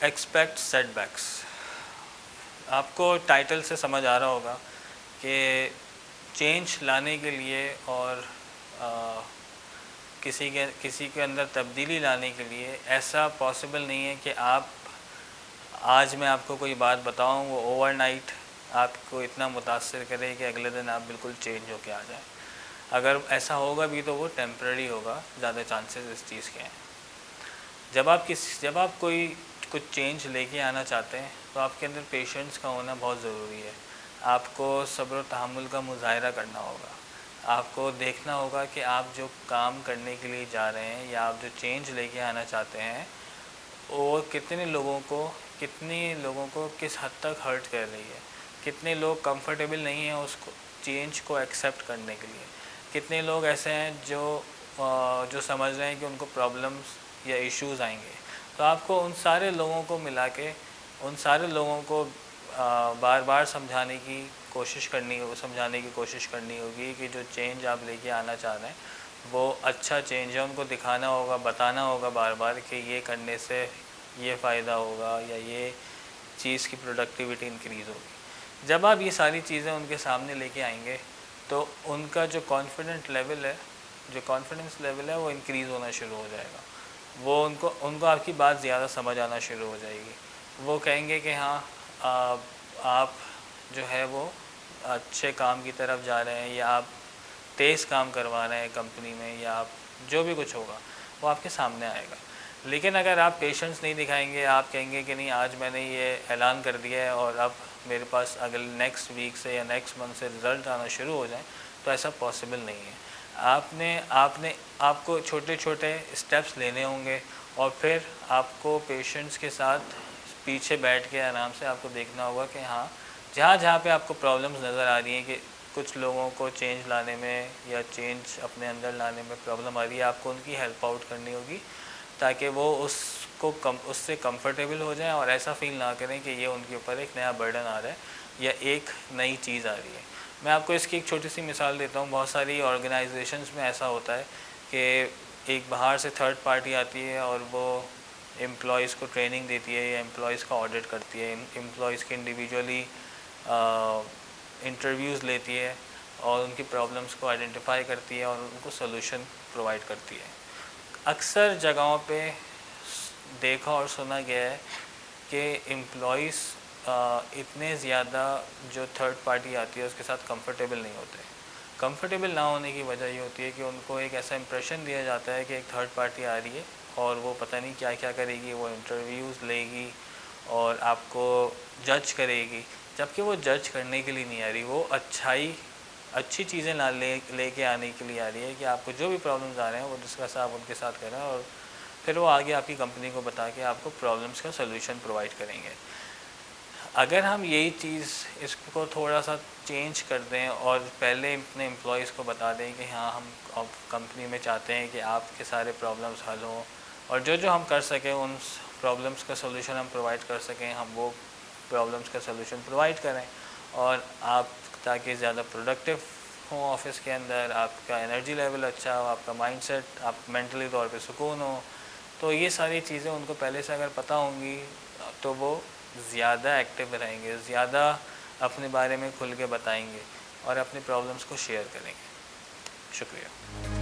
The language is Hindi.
Expect setbacks. आपको टाइटल से समझ आ रहा होगा कि चेंज लाने के लिए और किसी के अंदर तब्दीली लाने के लिए ऐसा पॉसिबल नहीं है कि आज मैं आपको कोई बात बताऊं वो ओवरनाइट आपको इतना मुतासर करे कि अगले दिन आप बिल्कुल चेंज होके आ जाएं। अगर ऐसा होगा भी तो वो टेम्पररी होगा, ज़्यादा चांसेस इस चीज़ के हैं। जब आप कोई कुछ चेंज लेके आना चाहते हैं तो आपके अंदर पेशेंस का होना बहुत ज़रूरी है। आपको सब्र और तहम्मुल का मुज़ाहिरा करना होगा। आपको देखना होगा कि आप जो काम करने के लिए जा रहे हैं या आप जो चेंज लेके आना चाहते हैं वो कितने लोगों को किस हद तक हर्ट कर रही है। कितने लोग कंफर्टेबल नहीं हैं उसको चेंज को एक्सेप्ट करने के लिए। कितने लोग ऐसे हैं जो समझ रहे हैं कि उनको प्रॉब्लम्स या इश्यूज़ आएंगे। तो आपको उन सारे लोगों को मिला के उन सारे लोगों को बार बार समझाने की कोशिश करनी होगी कि जो चेंज आप लेके आना चाह रहे हैं वो अच्छा चेंज है। उनको दिखाना होगा, बताना होगा बार बार कि ये करने से ये फ़ायदा होगा या ये चीज़ की प्रोडक्टिविटी इंक्रीज़ होगी। जब आप ये सारी चीज़ें उनके सामने लेके आएंगे तो उनका जो कॉन्फिडेंस लेवल है वो इंक्रीज़ होना शुरू हो जाएगा। वो उनको आपकी बात ज़्यादा समझ आना शुरू हो जाएगी। वो कहेंगे कि हाँ, आप जो है वो अच्छे काम की तरफ जा रहे हैं या आप तेज़ काम करवा रहे हैं कंपनी में, या आप जो भी कुछ होगा वो आपके सामने आएगा। लेकिन अगर आप पेशेंस नहीं दिखाएंगे, आप कहेंगे कि नहीं आज मैंने ये ऐलान कर दिया है और अब मेरे पास अगले नेक्स्ट वीक से या नेक्स्ट मंथ से रिज़ल्ट आना शुरू हो जाए, तो ऐसा पॉसिबल नहीं है। आपको छोटे छोटे स्टेप्स लेने होंगे और फिर आपको पेशेंस के साथ पीछे बैठ के आराम से आपको देखना होगा कि हाँ, जहाँ पे आपको प्रॉब्लम्स नज़र आ रही हैं कि कुछ लोगों को चेंज लाने में या चेंज अपने अंदर लाने में प्रॉब्लम आ रही है, आपको उनकी हेल्प आउट करनी होगी ताकि वो उससे कंफर्टेबल हो जाएं और ऐसा फील ना करें कि ये उनके ऊपर एक नया बर्डन आ रहा है या एक नई चीज़ आ रही है। मैं आपको इसकी एक छोटी सी मिसाल देता हूँ। बहुत सारी ऑर्गेनाइजेशंस में ऐसा होता है कि एक बाहर से थर्ड पार्टी आती है और वो एम्प्लॉयज़ को ट्रेनिंग देती है या एम्प्लॉयज़ का ऑडिट करती है, एम्प्लॉयज़ के इंडिविजुअली इंटरव्यूज़ लेती है और उनकी प्रॉब्लम्स को आइडेंटिफाई करती है और उनको सोल्यूशन प्रोवाइड करती है। अक्सर जगहों पे देखा और सुना गया है कि एम्प्लॉयज़ इतने ज़्यादा जो थर्ड पार्टी आती है उसके साथ कंफर्टेबल नहीं होते। कंफर्टेबल ना होने की वजह ये होती है कि उनको एक ऐसा इंप्रेशन दिया जाता है कि एक थर्ड पार्टी आ रही है और वो पता नहीं क्या क्या करेगी, वो इंटरव्यूज़ लेगी और आपको जज करेगी, जबकि वो जज करने के लिए नहीं आ रही। वो अच्छी चीज़ें लेके आने के लिए आ रही है कि आपको जो भी प्रॉब्लम्स आ रहे हैं वो डिस्कस आप उनके साथ करें और फिर वो आगे आपकी कंपनी को बता के आपको प्रॉब्लम्स का सोल्यूशन प्रोवाइड करेंगे। अगर हम यही चीज़ इसको थोड़ा सा चेंज कर दें और पहले अपने एम्प्लॉयज़ को बता दें कि हाँ, हम कंपनी में चाहते हैं कि आपके सारे प्रॉब्लम्स हल हों और जो हम कर सकें उन प्रॉब्लम्स का सोल्यूशन हम प्रोवाइड कर सकें, हम वो प्रॉब्लम्स का सोल्यूशन प्रोवाइड करें और आप ताकि ज़्यादा प्रोडक्टिव हो ऑफिस के अंदर, आपका एनर्जी लेवल अच्छा हो, आपका माइंडसेट, आप मेंटली तौर पे सुकून हो। तो ये सारी चीज़ें उनको पहले से अगर पता होंगी तो वो ज़्यादा एक्टिव रहेंगे, ज़्यादा अपने बारे में खुल के बताएंगे और अपनी प्रॉब्लम्स को शेयर करेंगे। शुक्रिया।